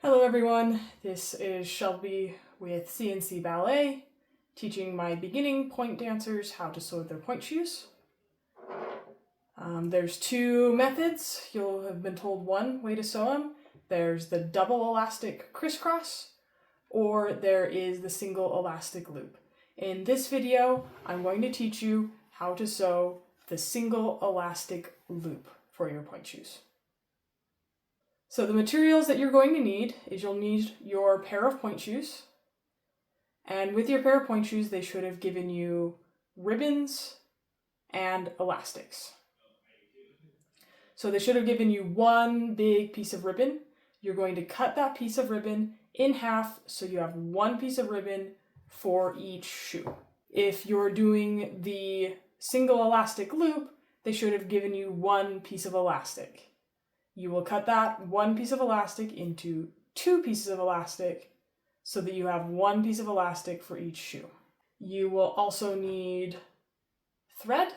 Hello everyone, this is Shelby with CNC Ballet, teaching my beginning pointe dancers how to sew their pointe shoes. There's two methods. You'll have been told one way to sew them. There's the double elastic crisscross, or there is the single elastic loop. In this video, I'm going to teach you how to sew the single elastic loop for your pointe shoes. So the materials that you're going to need is you'll need your pair of pointe shoes. And with your pair of pointe shoes, they should have given you ribbons and elastics. So they should have given you one big piece of ribbon. You're going to cut that piece of ribbon in half so you have one piece of ribbon for each shoe. If you're doing the single elastic loop, they should have given you one piece of elastic. You will cut that one piece of elastic into two pieces of elastic so that you have one piece of elastic for each shoe. You will also need thread,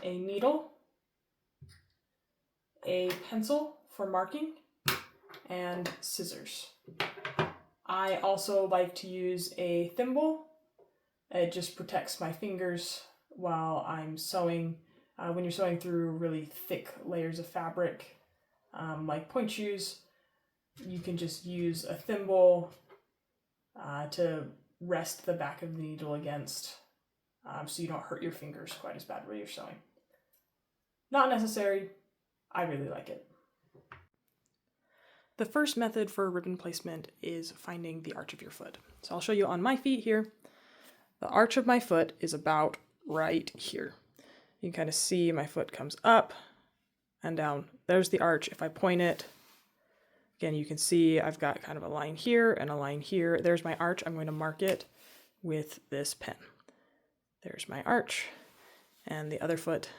a needle, a pencil for marking, and scissors. I also like to use a thimble. It just protects my fingers while I'm sewing. When you're sewing through really thick layers of fabric, like pointe shoes, you can just use a thimble to rest the back of the needle against, so you don't hurt your fingers quite as bad while you're sewing. Not necessary. I really like it. The first method for ribbon placement is finding the arch of your foot. So I'll show you on my feet here. The arch of my foot is about right here. You can kind of see my foot comes up and down. There's the arch. If I point it, again, you can see I've got kind of a line here and a line here. There's my arch. I'm going to mark it with this pen. There's my arch. And the other foot,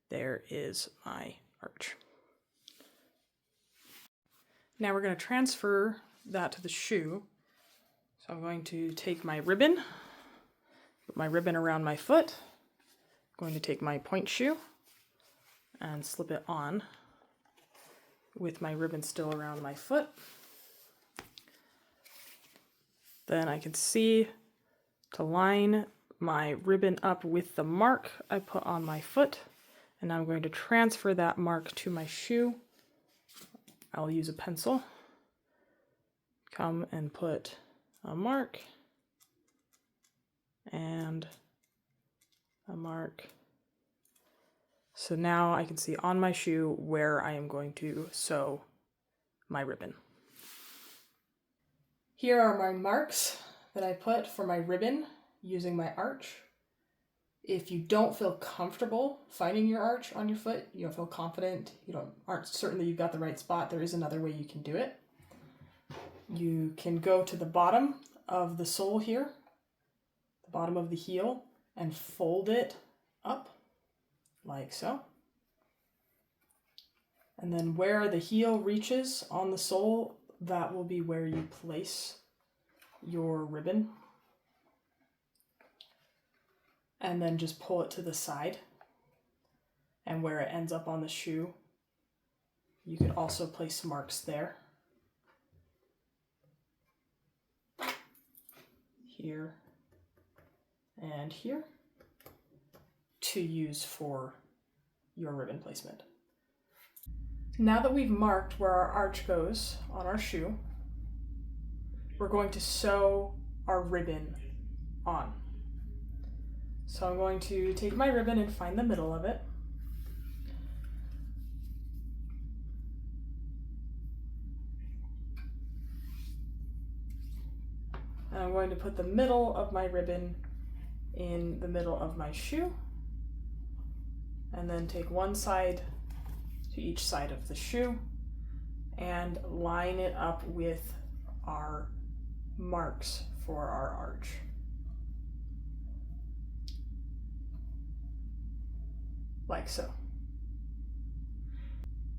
there is my arch. Now we're going to transfer that to the shoe. So I'm going to take my ribbon, put my ribbon around my foot. Going to take my pointe shoe and slip it on with my ribbon still around my foot. Then I can see to line my ribbon up with the mark I put on my foot, and I'm going to transfer that mark to my shoe. I'll use a pencil. Come and put a mark and a mark. So now I can see on my shoe where I am going to sew my ribbon. Here are my marks that I put for my ribbon using my arch. If you don't feel comfortable finding your arch on your foot, you don't feel confident, aren't certain that you've got the right spot, there is another way you can do it. You can go to the bottom of the sole here, the bottom of the heel, and fold it up like so. And then where the heel reaches on the sole, that will be where you place your ribbon. And then just pull it to the side. And where it ends up on the shoe, you could also place marks there. Here and here, to use for your ribbon placement. Now that we've marked where our arch goes on our shoe, we're going to sew our ribbon on. So I'm going to take my ribbon and find the middle of it. And I'm going to put the middle of my ribbon in the middle of my shoe, and then take one side to each side of the shoe and line it up with our marks for our arch. Like so.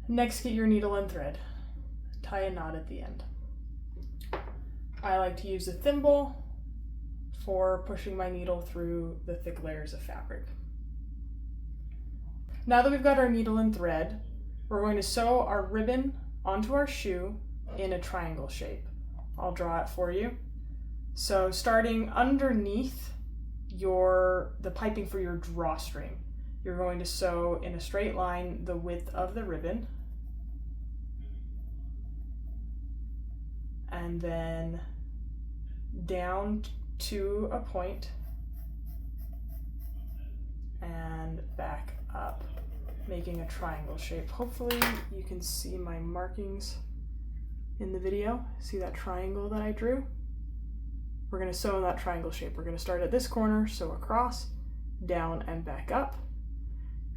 Next, get your needle and thread. Tie a knot at the end. I like to use a thimble for pushing my needle through the thick layers of fabric. Now that we've got our needle and thread, we're going to sew our ribbon onto our shoe in a triangle shape. I'll draw it for you. So starting underneath the piping for your drawstring, you're going to sew in a straight line the width of the ribbon, and then down to a point and back up, making a triangle shape. Hopefully you can see my markings in the video. See that triangle that I drew? We're going to sew in that triangle shape. We're going to start at this corner, sew across, down and back up,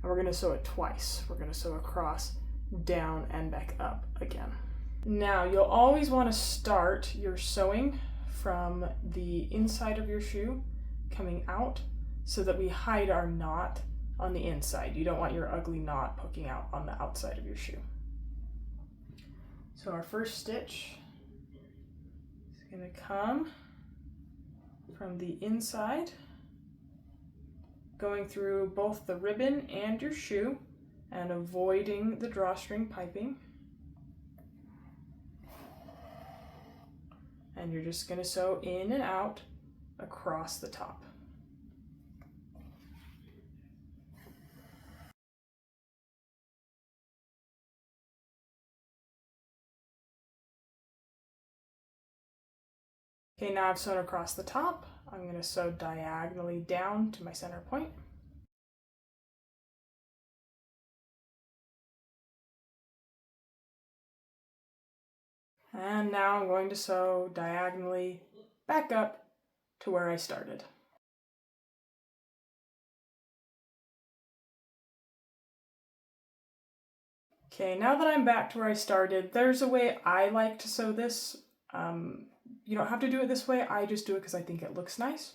and we're going to sew it twice. We're going to sew across, down and back up again. Now you'll always want to start your sewing from the inside of your shoe coming out so that we hide our knot on the inside. You don't want your ugly knot poking out on the outside of your shoe. So our first stitch is going to come from the inside, going through both the ribbon and your shoe and avoiding the drawstring piping. And you're just going to sew in and out across the top. Okay, now I've sewn across the top. I'm going to sew diagonally down to my center point. And now I'm going to sew diagonally back up to where I started. Okay, now that I'm back to where I started, there's a way I like to sew this. You don't have to do it this way, I just do it because I think it looks nice.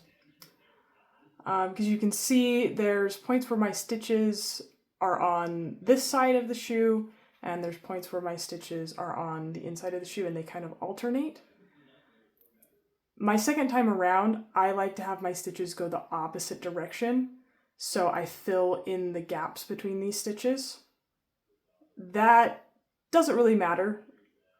Because you can see there's points where my stitches are on this side of the shoe, and there's points where my stitches are on the inside of the shoe, and they kind of alternate. My second time around, I like to have my stitches go the opposite direction, so I fill in the gaps between these stitches. That doesn't really matter.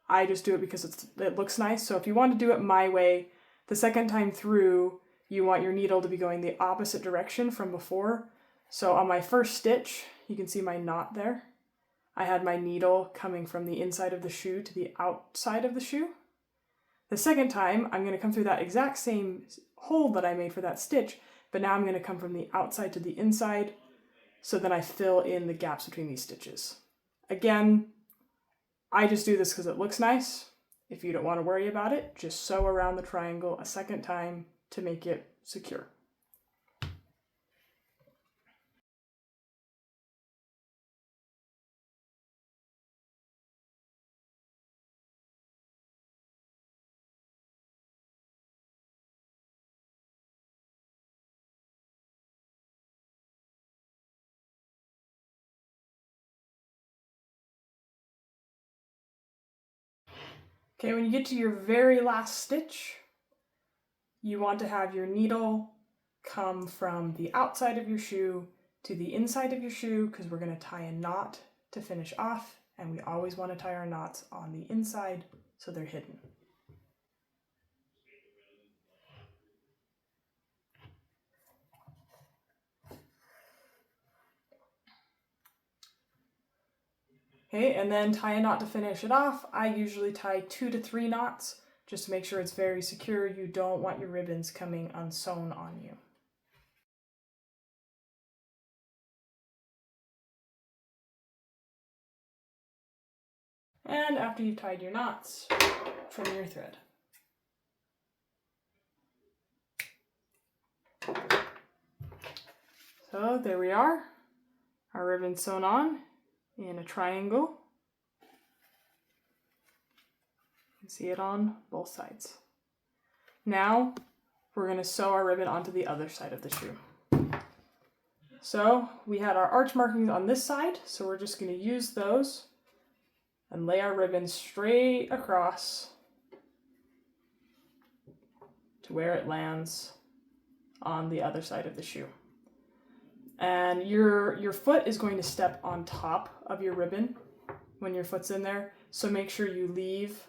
I just do it because it looks nice. So if you want to do it my way, the second time through, you want your needle to be going the opposite direction from before. So on my first stitch, you can see my knot there. I had my needle coming from the inside of the shoe to the outside of the shoe. The second time, I'm going to come through that exact same hole that I made for that stitch, but now I'm going to come from the outside to the inside, so then I fill in the gaps between these stitches. Again, I just do this because it looks nice. If you don't want to worry about it, just sew around the triangle a second time to make it secure. Okay, when you get to your very last stitch, you want to have your needle come from the outside of your shoe to the inside of your shoe, because we're going to tie a knot to finish off, and we always want to tie our knots on the inside so they're hidden. Okay, and then tie a knot to finish it off. I usually tie 2 to 3 knots just to make sure it's very secure. You don't want your ribbons coming unsewn on you. And after you've tied your knots, trim your thread. So there we are, our ribbon sewn on in a triangle. You can see it on both sides. Now we're going to sew our ribbon onto the other side of the shoe. So we had our arch markings on this side, so we're just going to use those and lay our ribbon straight across to where it lands on the other side of the shoe. And your foot is going to step on top of your ribbon when your foot's in there. So make sure you leave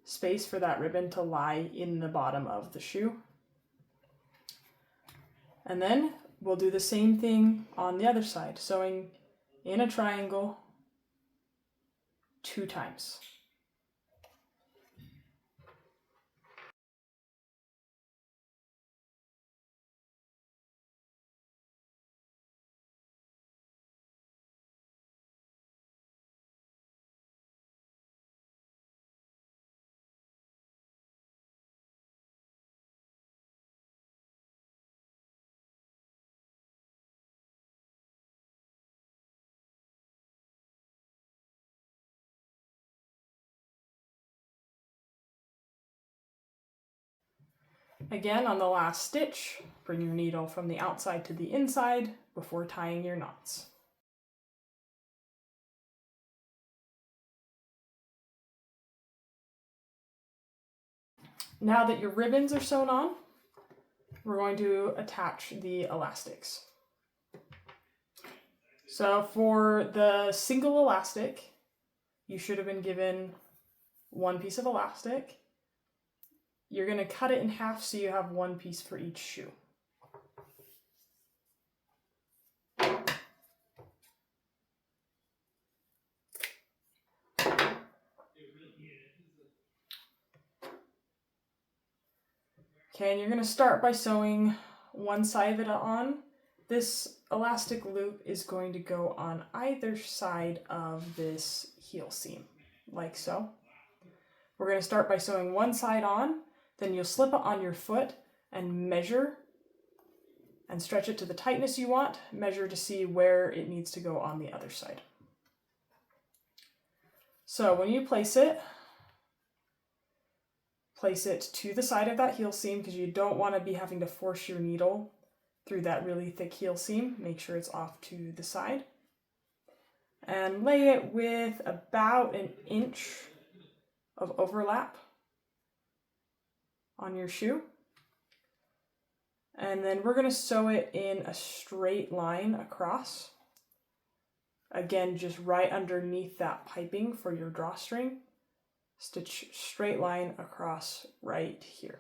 space for that ribbon to lie in the bottom of the shoe. And then we'll do the same thing on the other side, sewing in a triangle 2 times. Again, on the last stitch, bring your needle from the outside to the inside before tying your knots. Now that your ribbons are sewn on, we're going to attach the elastics. So for the single elastic, you should have been given 1 piece of elastic. You're going to cut it in half so you have 1 piece for each shoe. Okay, and you're going to start by sewing one side of it on. This elastic loop is going to go on either side of this heel seam, like so. We're going to start by sewing one side on, then you'll slip it on your foot and measure and stretch it to the tightness you want. Measure to see where it needs to go on the other side. So when you place it to the side of that heel seam because you don't want to be having to force your needle through that really thick heel seam. Make sure it's off to the side. And lay it with about 1 inch of overlap on your shoe. And then we're going to sew it in a straight line across. Again, just right underneath that piping for your drawstring. Stitch straight line across right here.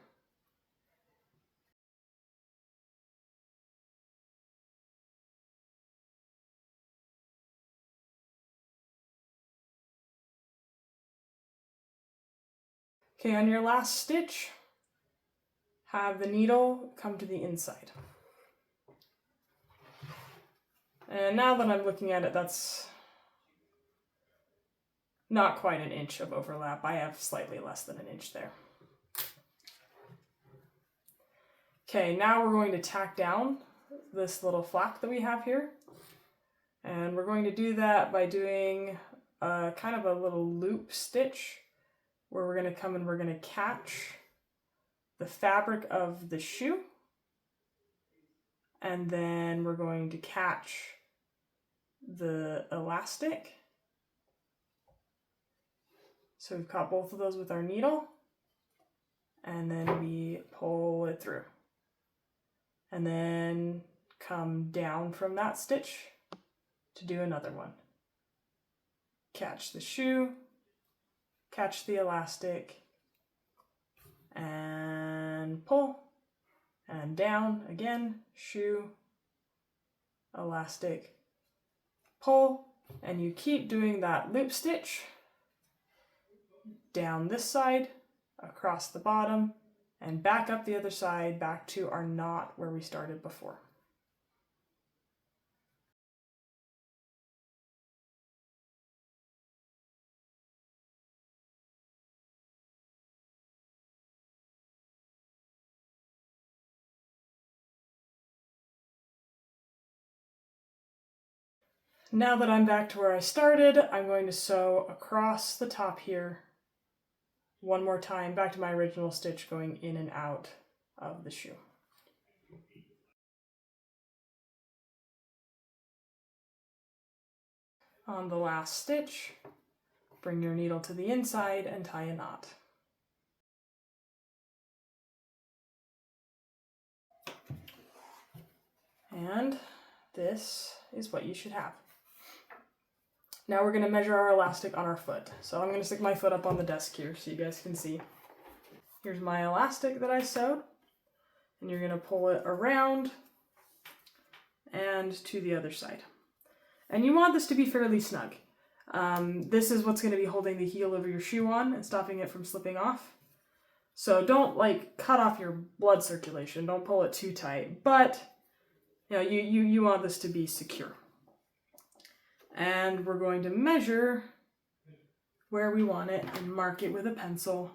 Okay, on your last stitch, have the needle come to the inside. And now that I'm looking at it, that's not quite 1 inch of overlap. I have slightly less than 1 inch there. Okay, now we're going to tack down this little flap that we have here. And we're going to do that by doing kind of a little loop stitch where we're going to come and we're going to catch the fabric of the shoe. And then we're going to catch the elastic. So we've caught both of those with our needle. And then we pull it through. And then come down from that stitch to do another one. Catch the shoe, catch the elastic, and pull, and down again, shoe, elastic, pull, and you keep doing that loop stitch down this side, across the bottom, and back up the other side, back to our knot where we started before. Now that I'm back to where I started, I'm going to sew across the top here one more time, back to my original stitch, going in and out of the shoe. On the last stitch, bring your needle to the inside and tie a knot. And this is what you should have. Now we're going to measure our elastic on our foot. So I'm going to stick my foot up on the desk here so you guys can see. Here's my elastic that I sewed. And you're going to pull it around and to the other side. And you want this to be fairly snug. This is what's going to be holding the heel of your shoe on and stopping it from slipping off. So don't like cut off your blood circulation. Don't pull it too tight. But you know, you want this to be secure. And we're going to measure where we want it and mark it with a pencil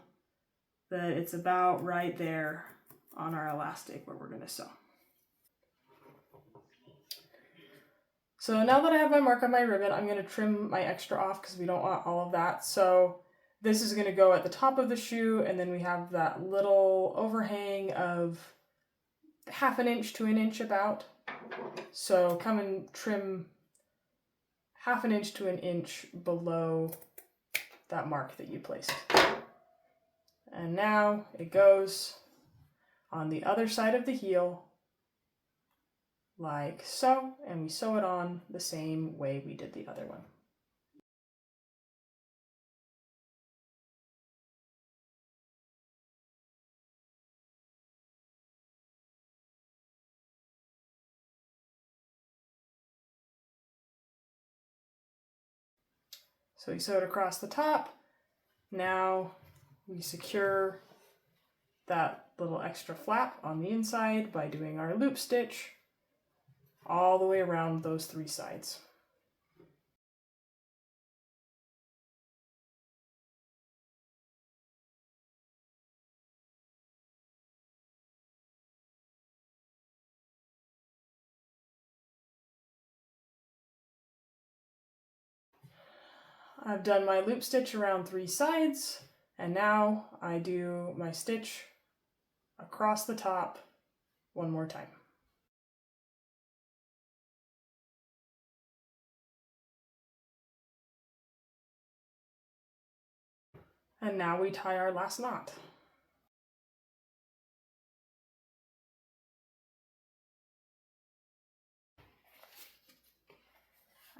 that it's about right there on our elastic where we're going to sew. So now that I have my mark on my ribbon, I'm going to trim my extra off because we don't want all of that. So this is going to go at the top of the shoe, and then we have that little overhang of 1/2 inch to 1 inch about. So come and trim 1/2 inch to 1 inch below that mark that you placed. And now it goes on the other side of the heel like so, and we sew it on the same way we did the other one. So we sew it across the top. Now we secure that little extra flap on the inside by doing our loop stitch all the way around those 3 sides. I've done my loop stitch around 3 sides, and now I do my stitch across the top one more time. And now we tie our last knot.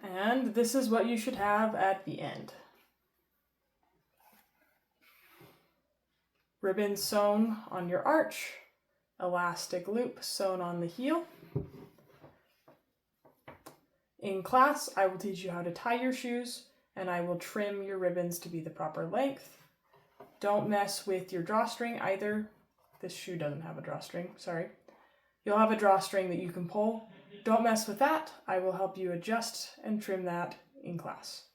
And this is what you should have at the end. Ribbon sewn on your arch, elastic loop sewn on the heel. In class, I will teach you how to tie your shoes, and I will trim your ribbons to be the proper length. Don't mess with your drawstring either. This shoe doesn't have a drawstring, sorry. You'll have a drawstring that you can pull. Don't mess with that. I will help you adjust and trim that in class.